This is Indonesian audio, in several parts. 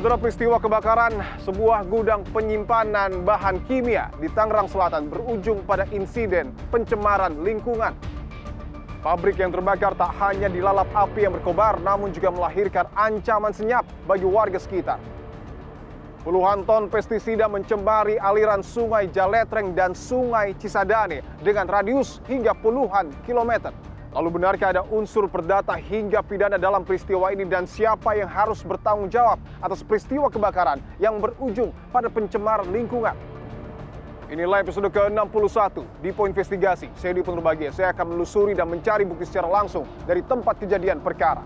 Saudara, peristiwa kebakaran sebuah gudang penyimpanan bahan kimia di Tangerang Selatan berujung pada insiden pencemaran lingkungan. Pabrik yang terbakar tak hanya dilalap api yang berkobar, namun juga melahirkan ancaman senyap bagi warga sekitar. Puluhan ton pestisida mencemari aliran Sungai Jaletreng dan Sungai Cisadane dengan radius hingga puluhan kilometer. Lalu benarkah ada unsur perdata hingga pidana dalam peristiwa ini, dan siapa yang harus bertanggung jawab atas peristiwa kebakaran yang berujung pada pencemaran lingkungan? Inilah episode ke-61 di Poin Investigasi. Saya Dwi Purbagia. Saya akan menelusuri dan mencari bukti secara langsung dari tempat kejadian perkara.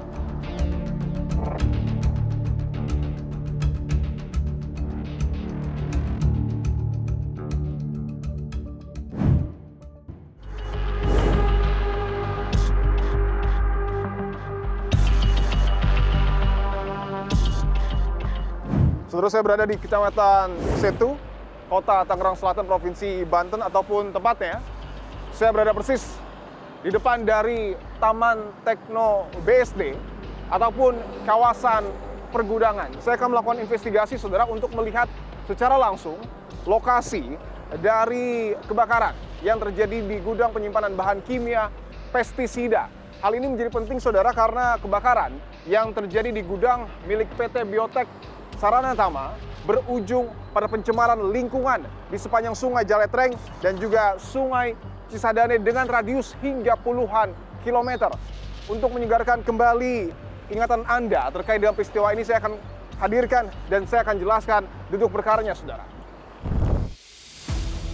Saudara, saya berada di Kecamatan Setu, Kota Tangerang Selatan, Provinsi Banten, ataupun tepatnya saya berada persis di depan dari Taman Tekno BSD ataupun kawasan pergudangan. Saya akan melakukan investigasi, saudara, untuk melihat secara langsung lokasi dari kebakaran yang terjadi di gudang penyimpanan bahan kimia pestisida. Hal ini menjadi penting, saudara, karena kebakaran yang terjadi di gudang milik PT Biotek Sarana Tama berujung pada pencemaran lingkungan di sepanjang Sungai Jaletreng dan juga Sungai Cisadane dengan radius hingga puluhan kilometer. Untuk menyegarkan kembali ingatan Anda terkait dengan peristiwa ini, saya akan hadirkan dan saya akan jelaskan duduk perkaranya, saudara.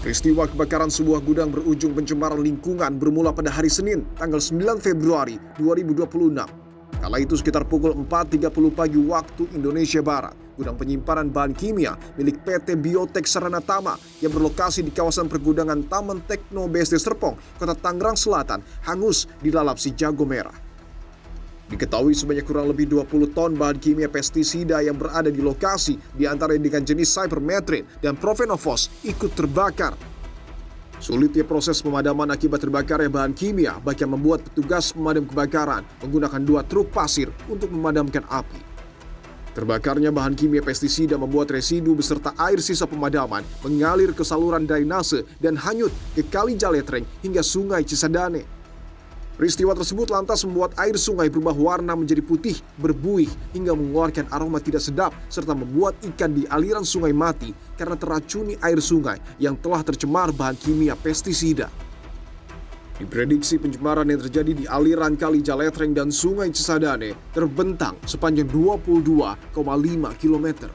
Peristiwa kebakaran sebuah gudang berujung pencemaran lingkungan bermula pada hari Senin, tanggal 9 Februari 2026. Kala itu sekitar pukul 4.30 pagi waktu Indonesia Barat, gudang penyimpanan bahan kimia milik PT Biotek Sarana Tama yang berlokasi di kawasan pergudangan Taman Tekno BSD Serpong, Kota Tangerang Selatan, hangus dilalap si jago merah. Diketahui sebanyak kurang lebih 20 ton bahan kimia pestisida yang berada di lokasi, diantaranya dengan jenis cypermethrin dan profenofos, ikut terbakar. Sulitnya proses pemadaman akibat terbakarnya bahan kimia bahkan membuat petugas pemadam kebakaran menggunakan 2 truk pasir untuk memadamkan api. Terbakarnya bahan kimia pestisida membuat residu beserta air sisa pemadaman mengalir ke saluran drainase dan hanyut ke Kali Jaletreng hingga Sungai Cisadane. Peristiwa tersebut lantas membuat air sungai berubah warna menjadi putih, berbuih, hingga mengeluarkan aroma tidak sedap, serta membuat ikan di aliran sungai mati karena teracuni air sungai yang telah tercemar bahan kimia pestisida. Diprediksi pencemaran yang terjadi di aliran Kali Jaletreng dan Sungai Cisadane terbentang sepanjang 22,5 km.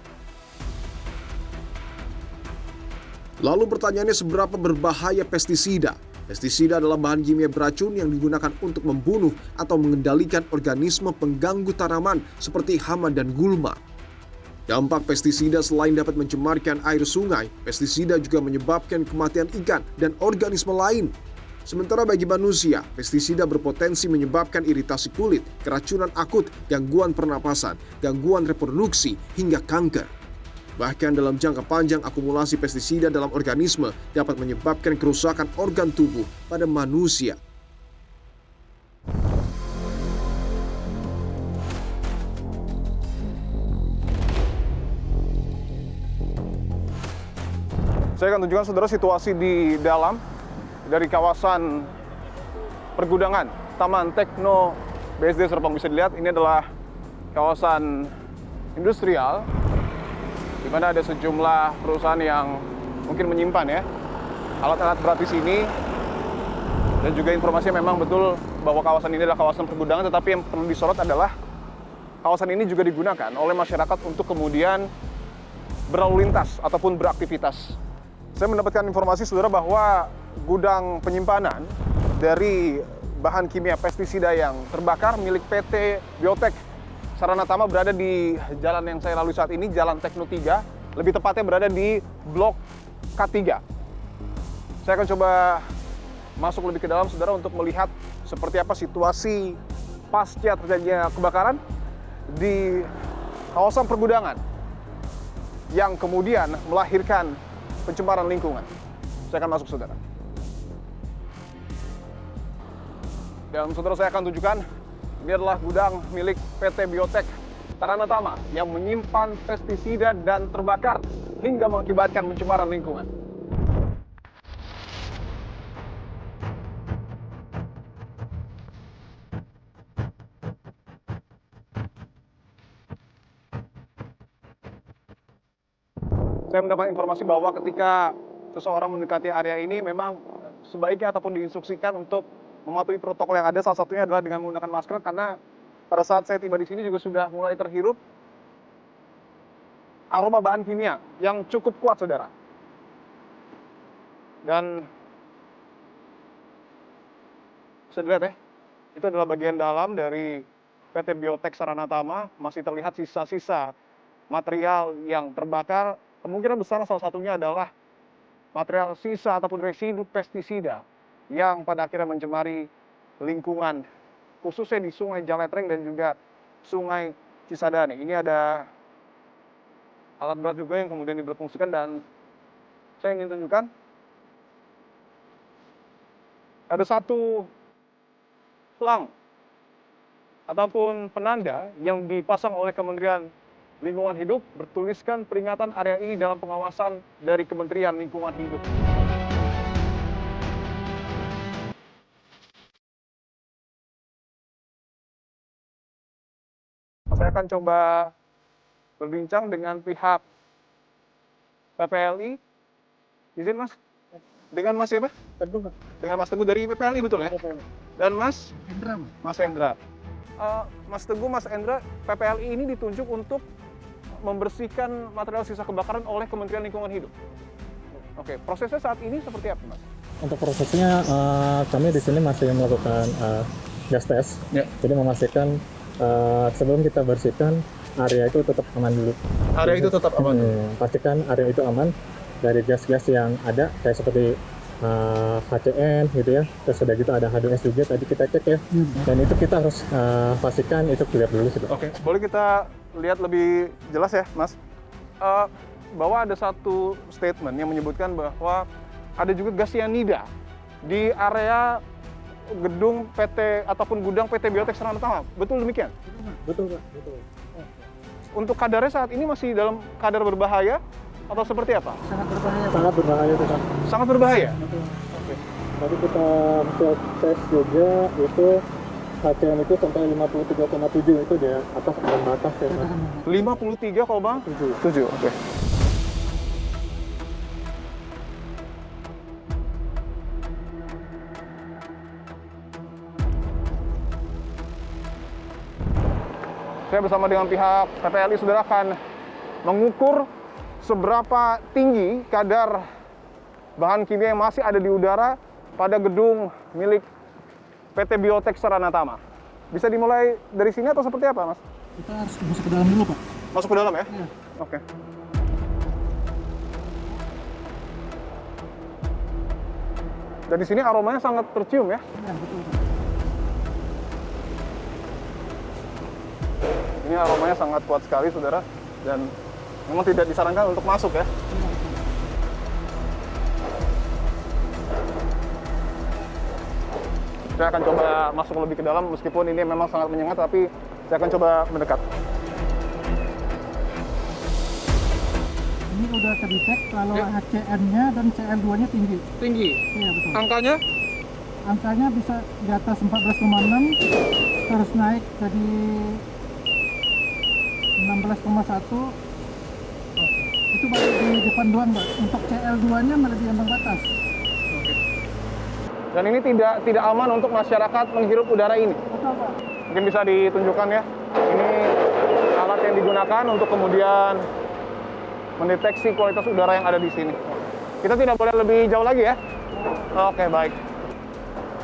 Lalu pertanyaannya, seberapa berbahaya pestisida? Pestisida adalah bahan kimia beracun yang digunakan untuk membunuh atau mengendalikan organisme pengganggu tanaman seperti hama dan gulma. Dampak pestisida selain dapat mencemarkan air sungai, pestisida juga menyebabkan kematian ikan dan organisme lain. Sementara bagi manusia, pestisida berpotensi menyebabkan iritasi kulit, keracunan akut, gangguan pernapasan, gangguan reproduksi, hingga kanker. Bahkan dalam jangka panjang, akumulasi pestisida dalam organisme dapat menyebabkan kerusakan organ tubuh pada manusia. Saya akan tunjukkan, saudara, situasi di dalam dari kawasan pergudangan Taman Tekno BSD Serpong. Bisa dilihat, ini adalah kawasan industrial di mana ada sejumlah perusahaan yang mungkin menyimpan alat-alat berat di sini. Dan juga informasinya memang betul bahwa kawasan ini adalah kawasan pergudangan, tetapi yang perlu disorot adalah kawasan ini juga digunakan oleh masyarakat untuk kemudian berlalu lintas ataupun beraktivitas. Saya mendapatkan informasi, saudara, bahwa gudang penyimpanan dari bahan kimia pestisida yang terbakar milik PT Biotek Sarana Tama berada di jalan yang saya lalui saat ini, Jalan Tekno 3, lebih tepatnya berada di Blok K3. Saya akan coba masuk lebih ke dalam, saudara, untuk melihat seperti apa situasi pasca terjadinya kebakaran di kawasan pergudangan yang kemudian melahirkan pencemaran lingkungan. Saya akan masuk, saudara. Dan saudara, saya akan tunjukkan, ini adalah gudang milik PT Biotek Saranatama yang menyimpan pestisida dan terbakar hingga mengakibatkan pencemaran lingkungan. Saya mendapat informasi bahwa ketika seseorang mendekati area ini memang sebaiknya ataupun diinstruksikan untuk mematuhi protokol yang ada. Salah satunya adalah dengan menggunakan masker, karena pada saat saya tiba di sini juga sudah mulai terhirup aroma bahan kimia yang cukup kuat, saudara. Dan bisa dilihat ya, itu adalah bagian dalam dari PT Biotek Saranatama. Masih terlihat sisa-sisa material yang terbakar. Kemungkinan besar salah satunya adalah material sisa ataupun residu pestisida yang pada akhirnya mencemari lingkungan, khususnya di Sungai Jaletreng dan juga Sungai Cisadane. Ini ada alat berat juga yang kemudian diberfungsikan, dan saya ingin tunjukkan ada satu selang ataupun penanda yang dipasang oleh Kementerian Lingkungan Hidup bertuliskan peringatan area ini dalam pengawasan dari Kementerian Lingkungan Hidup. Saya akan coba berbincang dengan pihak PPLI. Izin Mas, dengan Mas siapa? Teguh. Dengan Mas Teguh dari PPLI, betul ya? Dan Mas Hendra. Mas Hendra. Mas Teguh, Mas Hendra, PPLI ini ditunjuk untuk membersihkan material sisa kebakaran oleh Kementerian Lingkungan Hidup. Oke, prosesnya saat ini seperti apa, Mas? Untuk prosesnya kami di sini masih melakukan gas test. Ya. Jadi memastikan sebelum kita bersihkan area itu tetap aman dulu. Area itu tetap aman. Pastikan area itu aman dari gas-gas yang ada, kayak seperti HCN gitu ya. Terus sudah gitu ada H2S juga tadi kita cek ya. Dan itu kita harus pastikan itu clear dulu gitu. Oke, boleh kita lihat lebih jelas ya, Mas? Bahwa ada satu statement yang menyebutkan bahwa ada juga gas cyanida di area gedung PT ataupun gudang PT Biotek Saranatama. Betul demikian? Betul, Pak. Betul. Untuk kadarnya saat ini masih dalam kadar berbahaya atau seperti apa? Sangat berbahaya. Sangat berbahaya, Pak. Sangat berbahaya? Betul. Oke. Tadi kita swab tes juga itu HCN itu sampai 53,7 itu di atas ambang batas ya, Mas. 53,7. Oke. Saya bersama dengan pihak PPLI saudara akan mengukur seberapa tinggi kadar bahan kimia yang masih ada di udara pada gedung milik PT Biotek Saranatama. Bisa dimulai dari sini atau seperti apa, Mas? Kita harus masuk ke dalam dulu, Pak. Masuk ke dalam ya? Iya. Oke. Dan di sini aromanya sangat tercium ya? Iya, betul, Pak. Ini aromanya sangat kuat sekali, saudara. Dan memang tidak disarankan untuk masuk ya? Saya akan coba masuk lebih ke dalam, meskipun ini memang sangat menyengat, tapi saya akan coba mendekat. Ini udah terdetek kalau Ya. HCN-nya dan CL2-nya tinggi. Tinggi. Iya, betul. Angkanya? Angkanya bisa di atas 14,6, terus naik jadi 16,1. Itu baru di depan doang, Pak. Untuk CL2-nya melebihi ambang batas. Dan ini tidak aman untuk masyarakat menghirup udara ini. Betul, Pak. Mungkin bisa ditunjukkan ya. Ini alat yang digunakan untuk kemudian mendeteksi kualitas udara yang ada di sini. Kita tidak boleh lebih jauh lagi ya. Oke, baik.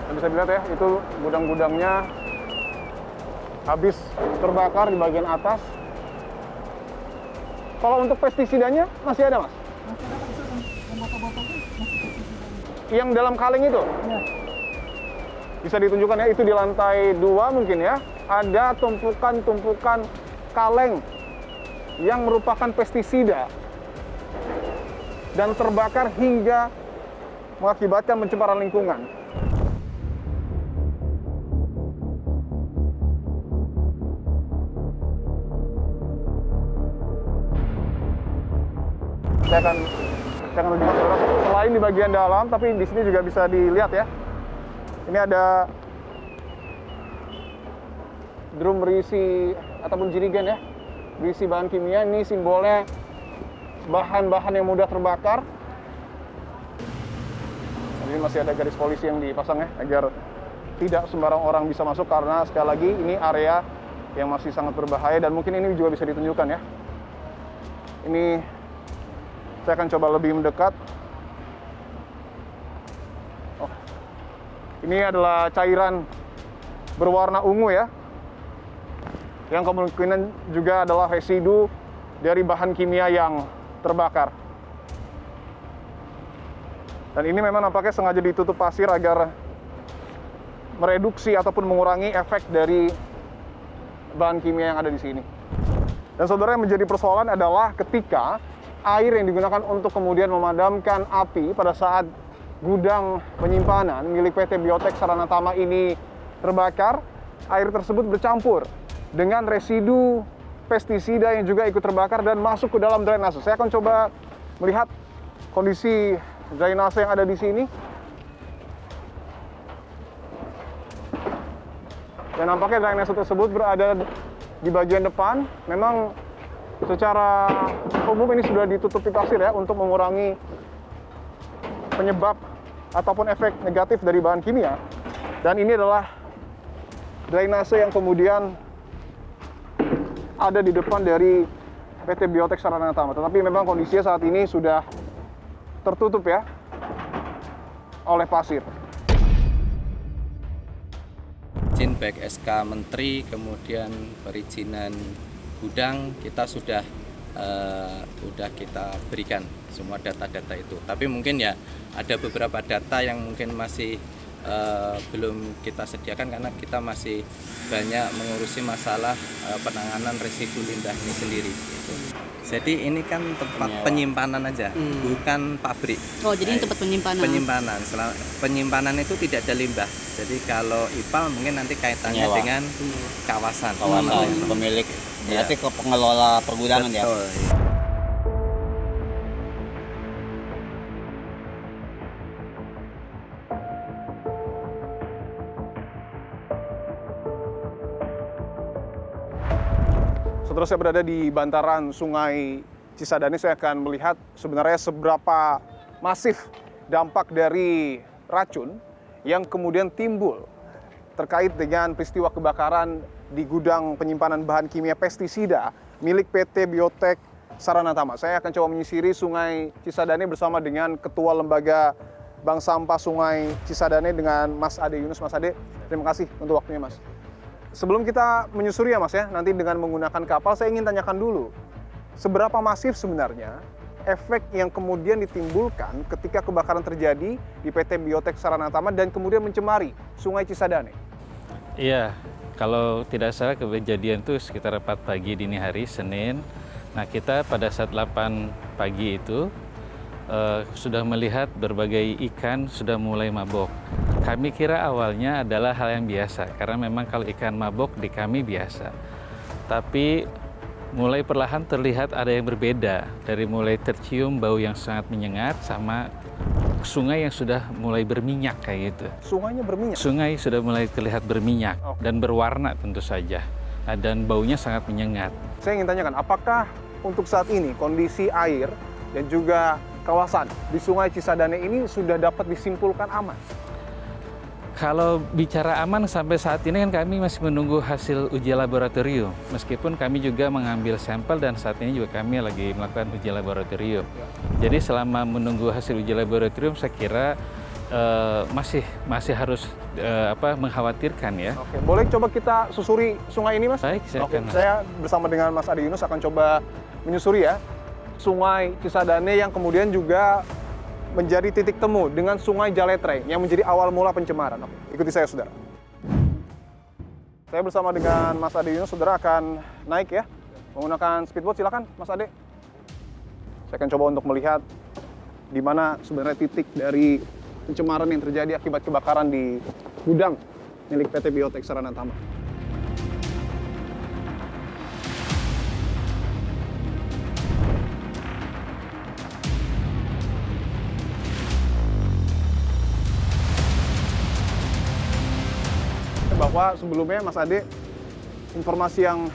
Dan bisa dilihat ya, itu gudang-gudangnya habis terbakar di bagian atas. Kalau untuk pestisidanya masih ada, Mas? Masih ada, Pak, itu yang botol-botolnya masih tersedia. Yang dalam kaleng itu? Iya. Bisa ditunjukkan ya, itu di lantai 2 mungkin ya. Ada tumpukan-tumpukan kaleng yang merupakan pestisida dan terbakar hingga mengakibatkan pencemaran lingkungan. Saya akan tunjukkan saudara, selain di bagian dalam, tapi di sini juga bisa dilihat ya. Ini ada drum berisi ataupun jerigen ya, berisi bahan kimia. Ini simbolnya bahan-bahan yang mudah terbakar. Ini masih ada garis polisi yang dipasang ya, agar tidak sembarang orang bisa masuk, karena sekali lagi ini area yang masih sangat berbahaya. Dan mungkin ini juga bisa ditunjukkan ya. Ini saya akan coba lebih mendekat. Oh, ini adalah cairan berwarna ungu ya, yang kemungkinan juga adalah residu dari bahan kimia yang terbakar. Dan ini memang nampaknya sengaja ditutup pasir agar mereduksi ataupun mengurangi efek dari bahan kimia yang ada di sini. Dan saudara, yang menjadi persoalan adalah ketika air yang digunakan untuk kemudian memadamkan api pada saat gudang penyimpanan milik PT Biotek Sarana Tama ini terbakar, air tersebut bercampur dengan residu pestisida yang juga ikut terbakar dan masuk ke dalam drainase. Saya akan coba melihat kondisi drainase yang ada di sini. Dan nampaknya drainase tersebut berada di bagian depan. Memang secara umum ini sudah ditutupi pasir ya, untuk mengurangi penyebab ataupun efek negatif dari bahan kimia. Dan ini adalah drainase yang kemudian ada di depan dari PT Biotek Sarana Tama. Tetapi memang kondisinya saat ini sudah tertutup ya oleh pasir. Izin baik SK Menteri, kemudian perizinan gudang kita sudah kita berikan semua data-data itu. Tapi mungkin ya ada beberapa data yang mungkin masih belum kita sediakan karena kita masih banyak mengurusi masalah penanganan residu limbah ini sendiri. Gitu. Jadi ini kan tempat penyimpanan aja, bukan pabrik. Oh, jadi ini tempat penyimpanan. Penyimpanan itu tidak ada limbah. Jadi kalau IPAL mungkin nanti kaitannya dengan kawasan. Pemilik, berarti ke pengelola pergudangan. Betul. Ya. Setelah saya berada di bantaran Sungai Cisadane, saya akan melihat sebenarnya seberapa masif dampak dari racun yang kemudian timbul terkait dengan peristiwa kebakaran di gudang penyimpanan bahan kimia pestisida milik PT Biotek Sarana Tama. Saya akan coba menyisiri Sungai Cisadane bersama dengan Ketua Lembaga Bank Sampah Sungai Cisadane dengan Mas Ade Yunus. Mas Ade, terima kasih untuk waktunya Mas. Sebelum kita menyusuri ya Mas ya, nanti dengan menggunakan kapal, saya ingin tanyakan dulu, seberapa masif sebenarnya efek yang kemudian ditimbulkan ketika kebakaran terjadi di PT Biotek Sarana Tama dan kemudian mencemari Sungai Cisadane? Iya, kalau tidak salah kejadian itu sekitar 4 pagi dini hari, Senin. Nah, kita pada saat 8 pagi itu sudah melihat berbagai ikan sudah mulai mabok. Kami kira awalnya adalah hal yang biasa, karena memang kalau ikan mabok di kami biasa. Tapi mulai perlahan terlihat ada yang berbeda, dari mulai tercium bau yang sangat menyengat sama sungai yang sudah mulai berminyak kayak gitu. Sungainya berminyak? Sungai sudah mulai terlihat berminyak dan berwarna tentu saja, dan baunya sangat menyengat. Saya ingin tanyakan, apakah untuk saat ini kondisi air dan juga kawasan di Sungai Cisadane ini sudah dapat disimpulkan aman? Kalau bicara aman sampai saat ini kan kami masih menunggu hasil uji laboratorium. Meskipun kami juga mengambil sampel dan saat ini juga kami lagi melakukan uji laboratorium. Jadi selama menunggu hasil uji laboratorium saya kira masih harus mengkhawatirkan ya. Oke, boleh coba kita susuri sungai ini Mas? Baik, saya bersama dengan Mas Ade Yunus akan coba menyusuri ya Sungai Cisadane yang kemudian juga menjadi titik temu dengan Sungai Jaletre yang menjadi awal mula pencemaran. Oke, ikuti saya, saudara. Saya bersama dengan Mas Ade Yunus, saudara akan naik ya, menggunakan speedboat. Silakan, Mas Ade. Saya akan coba untuk melihat di mana sebenarnya titik dari pencemaran yang terjadi akibat kebakaran di gudang milik PT Biotek Sarana Tama. bahwa sebelumnya Mas Ade, informasi yang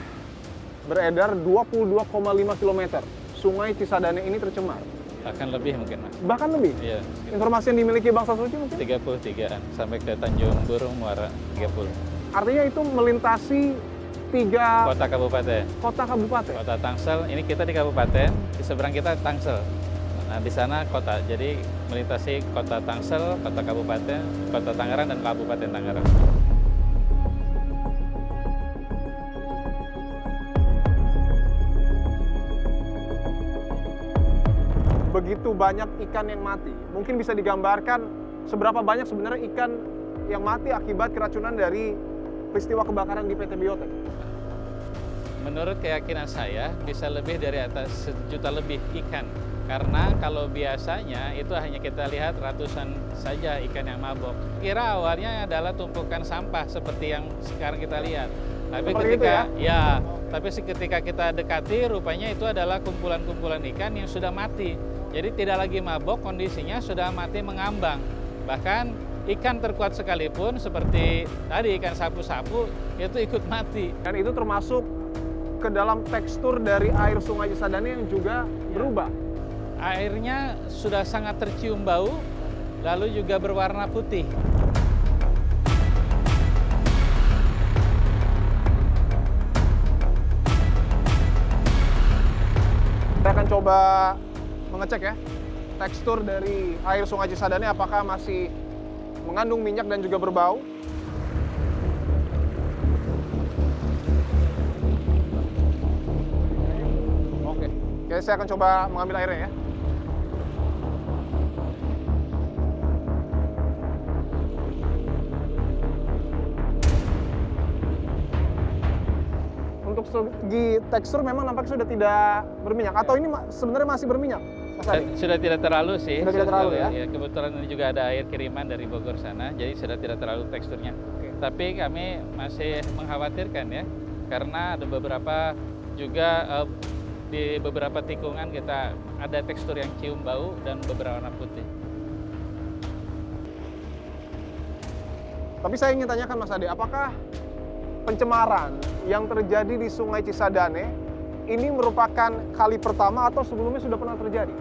beredar 22,5 km Sungai Cisadane ini tercemar. Bahkan lebih mungkin, Mas. Bahkan lebih? Iya, Informasi yang dimiliki Bangsa Suci mungkin? 33-an sampai ke Tanjung Burung Muara 30. Artinya itu melintasi 3 Kota kabupaten. kota kabupaten. Kota Tangsel, ini kita di kabupaten, di seberang kita Tangsel. Nah, di sana kota. Jadi melintasi Kota Tangsel, Kota Kabupaten, Kota Tangerang dan Kabupaten Tangerang. Begitu banyak ikan yang mati. Mungkin bisa digambarkan seberapa banyak sebenarnya ikan yang mati akibat keracunan dari peristiwa kebakaran di PT Biotek. Menurut keyakinan saya, bisa lebih dari atas 1 juta lebih ikan. Karena kalau biasanya itu hanya kita lihat ratusan saja ikan yang mabok. Kira awalnya adalah tumpukan sampah seperti yang sekarang kita lihat. Tapi Seperti ketika itu ya? tapi ketika kita dekati, rupanya itu adalah kumpulan-kumpulan ikan yang sudah mati. Jadi tidak lagi mabok, kondisinya sudah mati mengambang. Bahkan ikan terkuat sekalipun seperti tadi ikan sapu-sapu itu ikut mati. Dan itu termasuk ke dalam tekstur dari air Sungai Cisadane yang juga berubah. Airnya sudah sangat tercium bau, lalu juga berwarna putih. Saya akan coba mengecek ya, tekstur dari air Sungai Cisadane apakah masih mengandung minyak dan juga berbau. Oke, saya akan coba mengambil airnya ya. Untuk segi tekstur memang nampaknya sudah tidak berminyak. Atau ini sebenarnya masih berminyak, Mas Adi? Sudah tidak terlalu sih. Sudah tidak terlalu ya? Kebetulan ini juga ada air kiriman dari Bogor sana, jadi sudah tidak terlalu teksturnya. Oke. Tapi kami masih mengkhawatirkan ya, karena ada beberapa juga di beberapa tikungan kita ada tekstur yang cium bau dan beberapa warna putih. Tapi saya ingin tanyakan Mas Ade, apakah pencemaran yang terjadi di Sungai Cisadane ini merupakan kali pertama atau sebelumnya sudah pernah terjadi?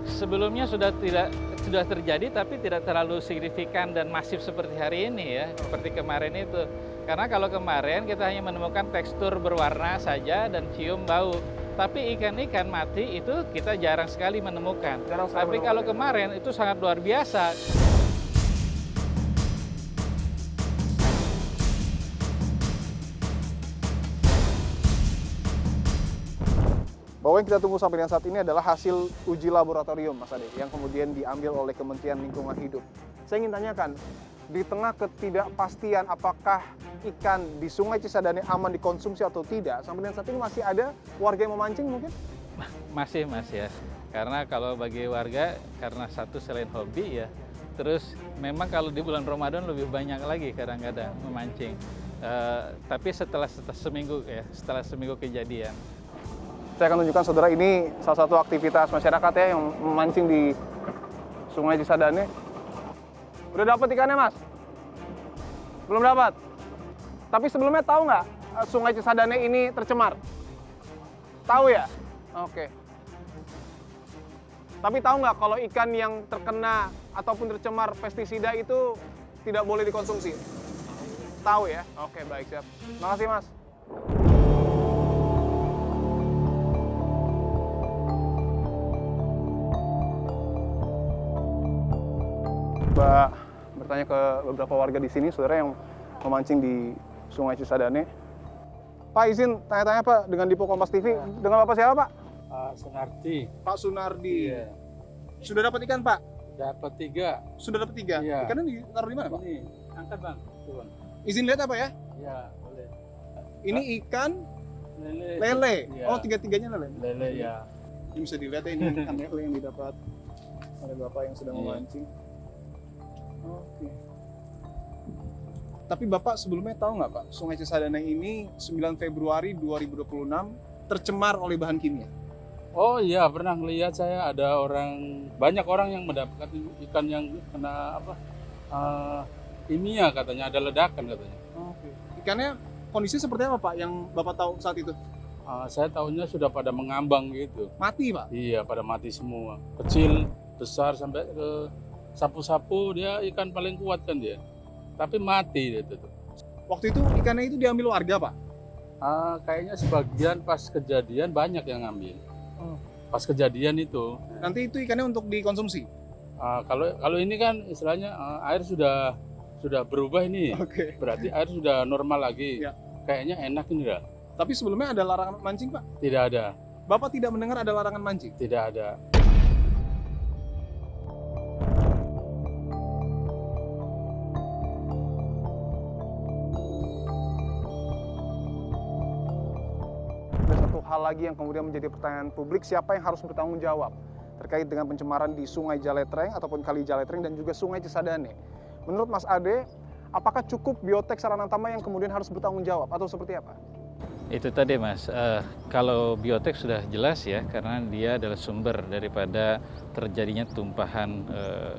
Sebelumnya sudah terjadi, tapi tidak terlalu signifikan dan masif seperti hari ini ya, seperti kemarin itu. Karena kalau kemarin kita hanya menemukan tekstur berwarna saja dan cium bau. Tapi ikan-ikan mati itu kita jarang sekali menemukan. Tapi kalau kemarin itu sangat luar biasa. Bahwa yang kita tunggu sampai dengan saat ini adalah hasil uji laboratorium, Mas Ade, yang kemudian diambil oleh Kementerian Lingkungan Hidup. Saya ingin tanyakan, di tengah ketidakpastian apakah ikan di Sungai Cisadane aman dikonsumsi atau tidak, sampai dengan saat ini masih ada warga yang memancing mungkin? Masih ya. Karena kalau bagi warga, karena satu selain hobi ya, terus memang kalau di bulan Ramadan lebih banyak lagi kadang-kadang memancing. Tapi setelah seminggu kejadian. Saya akan tunjukkan saudara, ini salah satu aktivitas masyarakat ya yang memancing di Sungai Cisadane. Udah dapat ikannya, Mas? Belum dapat? Tapi sebelumnya tahu nggak Sungai Cisadane ini tercemar? Tahu ya? Oke. Tapi tahu nggak kalau ikan yang terkena ataupun tercemar pestisida itu tidak boleh dikonsumsi? Tahu ya? Oke, baik, siap. Makasih, Mas. Coba bertanya ke beberapa warga di sini, saudara, yang memancing di Sungai Cisadane. Pak, izin tanya-tanya Pak dengan Dipo Kompas TV. Dengan Bapak siapa Pak? Pak Sunardi. Pak Sunardi. Iya. Sudah dapat ikan Pak? Dapat 3. Sudah dapat 3? Iya. Ikannya ditaruh di mana Pak? Ini, angkat bang. Tuh, bang. Izin lihat apa ya? Iya, boleh. Ini ikan Lele. lele. Iya. Oh, tiga-tiganya lele. Lele ya. Ini bisa dilihat ya, ini ikan lele yang didapat oleh Bapak yang sedang Iya. memancing. Oke. Tapi Bapak sebelumnya tahu nggak Pak, Sungai Cisadane ini 9 Februari 2026 tercemar oleh bahan kimia? Oh iya, pernah ngelihat saya ada banyak orang yang mendapatkan ikan yang kena kimia katanya, ada ledakan katanya. Oke. Ikannya kondisi seperti apa Pak yang Bapak tahu saat itu? Saya tahunya sudah pada mengambang gitu. Mati Pak? Iya, pada mati semua. Kecil, besar, sampai ke sapu-sapu, dia ikan paling kuat kan dia. Tapi mati dia tuh. Waktu itu ikannya itu diambil warga Pak? Kayaknya sebagian pas kejadian banyak yang ngambil. Oh. Pas kejadian itu. Nanti itu ikannya untuk dikonsumsi? Kalau ini kan istilahnya air sudah berubah ini. Oke. Berarti air sudah normal lagi. Ya. Kayaknya enak ini dah. Tapi sebelumnya ada larangan mancing Pak? Tidak ada, Bapak tidak mendengar ada larangan mancing? tidak ada. Ada satu hal lagi yang kemudian menjadi pertanyaan publik, siapa yang harus bertanggung jawab terkait dengan pencemaran di Sungai Jaletreng ataupun Kali Jaletreng dan juga Sungai Cisadane. Menurut Mas Ade, apakah cukup Biotek Saranatama yang kemudian harus bertanggung jawab atau seperti apa? Itu tadi Mas, kalau biotek sudah jelas ya, karena dia adalah sumber daripada terjadinya tumpahan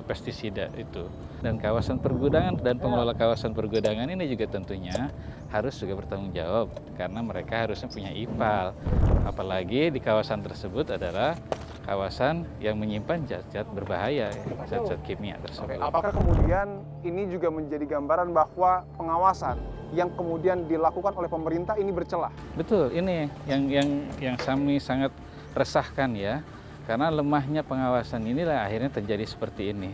pestisida itu. Dan kawasan pergudangan dan pengelola kawasan pergudangan ini juga tentunya harus juga bertanggung jawab, karena mereka harusnya punya IPAL. Apalagi di kawasan tersebut adalah kawasan yang menyimpan zat-zat berbahaya, zat-zat kimia tersebut. Apakah kemudian ini juga menjadi gambaran bahwa pengawasan yang kemudian dilakukan oleh pemerintah ini bercelah? Betul, ini yang kami sangat resahkan ya, karena lemahnya pengawasan inilah akhirnya terjadi seperti ini.